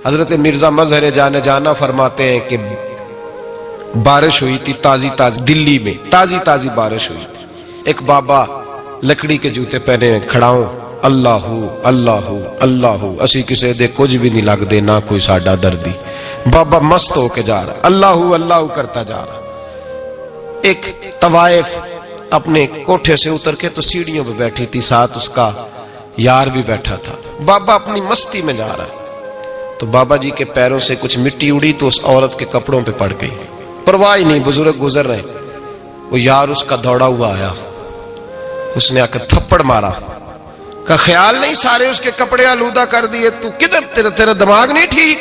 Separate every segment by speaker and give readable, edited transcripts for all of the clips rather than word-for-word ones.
Speaker 1: حضرت مرزا مظہر جان جانا فرماتے ہیں کہ بارش ہوئی تھی تازی تازی، دلی میں تازی تازی بارش ہوئی تھی. ایک بابا لکڑی کے جوتے پہنے کھڑا ہوں، اللہ اللہ اللہ، اسی کسے دے کچھ بھی نہیں لگ دے، نہ کوئی ساڈا دردی. بابا مست ہو کے جا رہا، اللہ اللہ کرتا جا رہا. ایک طوائف اپنے کوٹھے سے اتر کے تو سیڑھیوں پہ بیٹھی تھی، ساتھ اس کا یار بھی بیٹھا تھا. بابا اپنی مستی میں جا رہا ہے تو بابا جی کے پیروں سے کچھ مٹی اڑی تو اس عورت کے کپڑوں پہ پڑ گئی. پرواہ نہیں، بزرگ گزر رہے. وہ یار اس کا دوڑا ہوا آیا، اس نے آ کے تھپڑ مارا. کا خیال نہیں سارے اس کے کپڑے آلودہ کر دیے، تو کدھر، تیرا دماغ نہیں ٹھیک؟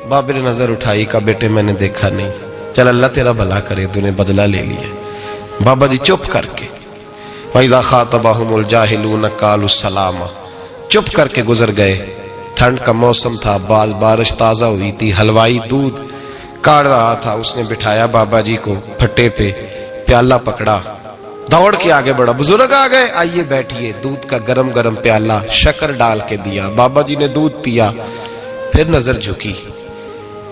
Speaker 1: بابا نے نظر اٹھائی، کہا بیٹے میں نے دیکھا نہیں، چل اللہ تیرا بھلا کرے، تو نے بدلہ لے لیا. بابا جی چپ کر کے وَإِذَا خَاطَبَهُمُ الْجَاهِلُونَ قَالُوا السَّلَامَ، چپ کر کے گزر گئے. ٹھنڈ کا موسم تھا، بارش تازہ ہوئی تھی، حلوائی دودھ کاڑ رہا تھا. اس نے بٹھایا بابا جی کو پھٹے پہ، پیالہ پکڑا، دوڑ کے آگے بڑھا. بزرگ آ گئے، آئیے بیٹھیے. دودھ کا گرم گرم پیالہ شکر ڈال کے دیا. بابا جی نے دودھ پیا، پھر نظر جھکی،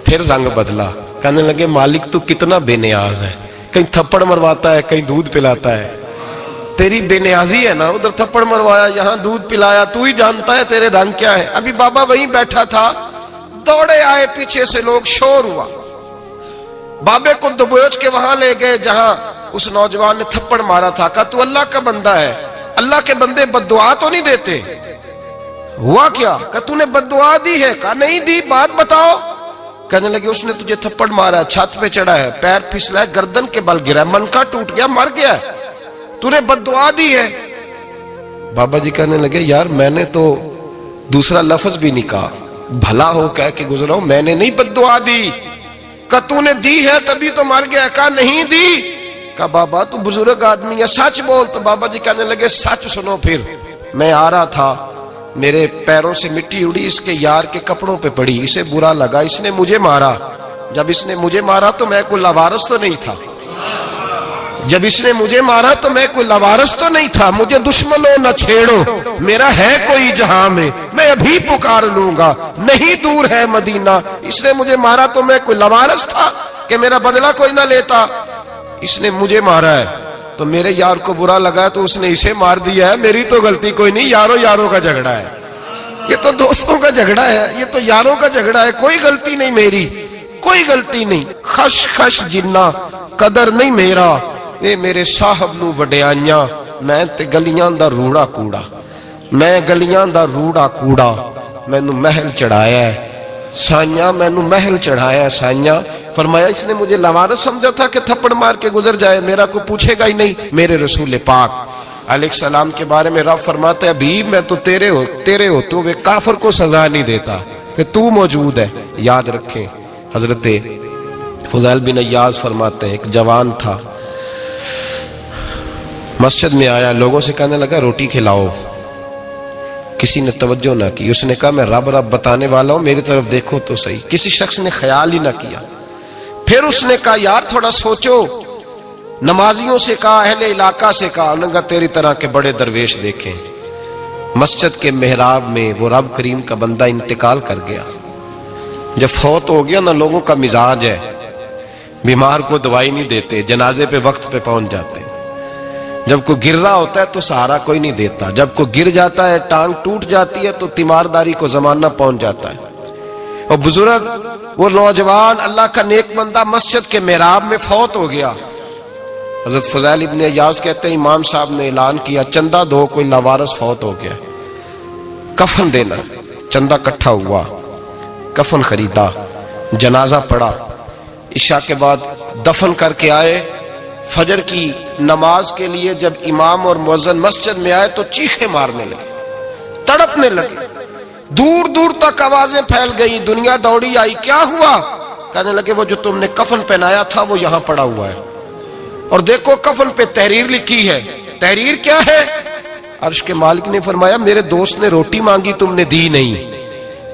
Speaker 1: پھر رنگ بدلا. کہنے لگے مالک تو کتنا بے نیاز ہے، کہیں تھپڑ مرواتا ہے، کہیں دودھ پلاتا ہے. تیری بے نیازی ہے نا، ادھر تھپڑ مروایا، یہاں دودھ پلایا، تو ہی جانتا ہے تیرے رنگ کیا ہے. ابھی بابا وہیں بیٹھا تھا، دوڑے آئے، پیچھے سے لوگ، شور ہوا. بابے کو دبوچ کے وہاں لے گئے جہاں اس نوجوان نے تھپڑ مارا تھا. کہا تو اللہ کا بندہ ہے، اللہ کے بندے بد دعا تو نہیں دیتے. ہوا کیا؟ کہا تو نے بد دعا دی ہے؟ کہا نہیں دی، بات بتاؤ. کہنے لگے اس نے تجھے تھپڑ مارا، چھت پہ چڑھا ہے، پیر پھسلا ہے، گردن کے بل گرا، منکا ٹوٹ گیا، مر گیا ہے، تو نے بد دعا دی ہے. بابا جی کہنے لگے یار میں نے تو دوسرا لفظ بھی نہیں کہا، بھلا ہو کہہ کے گزرا ہوں، میں نے نہیں بد دعا دی. کہا تو نے دی ہے تبھی تو مر گیا. کہا نہیں دی. کہا بابا تو بزرگ آدمی ہے، سچ بول. تو بابا جی کہنے لگے سچ سنو. پھر میں آ رہا تھا، میرے پیروں سے مٹی اڑی، اس کے یار کے کپڑوں پہ پڑی، اسے برا لگا، اس نے مجھے مارا. جب اس نے مجھے مارا تو میں کوئی لاوارث تو نہیں تھا، جب اس نے مجھے مارا تو میں کوئی لاوارث تو نہیں تھا. مجھے دشمنوں نہ چھیڑو، میرا ہے کوئی جہاں میں ابھی پکار لوں گا، نہیں دور ہے مدینہ. اس نے مجھے مارا تو میں کوئی لاوارث تھا کہ میرا بدلہ کوئی نہ لیتا. اس نے مجھے مارا ہے تو میرے یار کو برا لگا تو اس نے اسے مار دیا ہے، میری تو غلطی کوئی نہیں. یاروں کا جھگڑا ہے، یہ تو دوستوں کا جھگڑا ہے، یہ تو یاروں کا جھگڑا ہے، کوئی غلطی نہیں میری، کوئی غلطی نہیں. خش خش جنہ قدر نہیں میرا، اے میرے صاحب نو وڈیائیاں، میں تے گلیاں دا روڑا کوڑا، میں گلیاں دا روڑا کوڑا. میں نو محل چڑھایا ہے سائیاں، میں نو محل چڑھایا ہے سائیاں. فرمایا اس نے مجھے لوارث سمجھا تھا کہ تھپڑ مار کے گزر جائے، میرا کو پوچھے گا ہی نہیں. میرے رسول پاک علیہ السلام کے بارے میں رب فرماتے ہیں ابھی میں تو تیرے ہوتے ہوئے کافر کو سزا نہیں دیتا کہ تو موجود ہے. یاد رکھیں حضرت فضیل بن ایاز فرماتے ہیں ایک جوان تھا، مسجد میں آیا، لوگوں سے کہنے لگا روٹی کھلاؤ. کسی نے توجہ نہ کی. اس نے کہا میں رب بتانے والا ہوں، میری طرف دیکھو تو صحیح. کسی شخص نے خیال ہی نہ کیا. پھر اس نے کہا یار تھوڑا سوچو. نمازیوں سے کہا، اہل علاقہ سے کہا، انہوں نے کہا تیری طرح کے بڑے درویش دیکھیں. مسجد کے محراب میں وہ رب کریم کا بندہ انتقال کر گیا. جب فوت ہو گیا نا، لوگوں کا مزاج ہے بیمار کو دوائی نہیں دیتے، جنازے پہ وقت پہ پہنچ جاتے. جب کوئی گر رہا ہوتا ہے تو سہارا کوئی نہیں دیتا، جب کوئی گر جاتا ہے ٹانگ ٹوٹ جاتی ہے تو تیمارداری کو زمانہ پہنچ جاتا ہے. اور بزرگ وہ نوجوان اللہ کا نیک بندہ مسجد کے محراب میں فوت ہو گیا. حضرت فضیل ابن ایاز کہتے ہیں امام صاحب نے اعلان کیا چندہ دو، کوئی لاوارث فوت ہو گیا، کفن دینا. چندہ کٹھا ہوا، کفن خریدا، جنازہ پڑا. عشاء کے بعد دفن کر کے آئے. فجر کی نماز کے لیے جب امام اور مؤذن مسجد میں آئے تو چیخیں مارنے لگے، تڑپنے لگے، دور دور تک آوازیں پھیل گئی. دنیا دوڑی آئی، کیا ہوا؟ کہنے لگے وہ جو تم نے کفن پہنایا تھا وہ یہاں پڑا ہوا ہے، اور دیکھو کفن پہ تحریر لکھی ہے. تحریر کیا ہے؟ عرش کے مالک نے فرمایا میرے دوست نے روٹی مانگی، تم نے دی نہیں.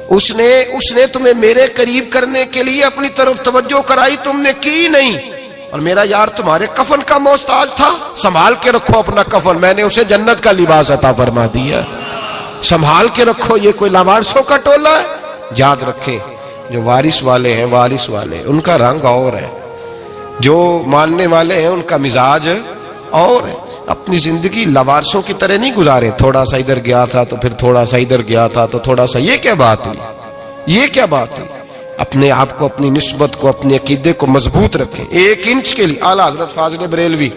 Speaker 1: اس نے تمہیں میرے قریب کرنے کے لیے اپنی طرف توجہ کرائی، تم نے کی نہیں. اور میرا یار تمہارے کفن کا محتاج تھا، سنبھال کے رکھو اپنا کفن، میں نے اسے جنت کا لباس عطا فرما دیا، سنبھال کے رکھو. یہ کوئی لاوارثوں کا ٹولہ ہے؟ یاد رکھیں جو وارث والے ہیں، وارث والے ان کا رنگ اور ہے، جو ماننے والے ہیں ان کا مزاج اور ہے. اپنی زندگی لوارسوں کی طرح نہیں گزارے، تھوڑا سا ادھر گیا تھا تو پھر تھوڑا سا ادھر گیا تھا تو تھوڑا سا. یہ کیا بات ہوئی؟ یہ کیا بات ہوئی؟ اپنے آپ کو، اپنی نسبت کو، اپنے عقیدے کو مضبوط رکھیں. 1 انچ کے لیے اعلیٰ حضرت فاضل بریلوی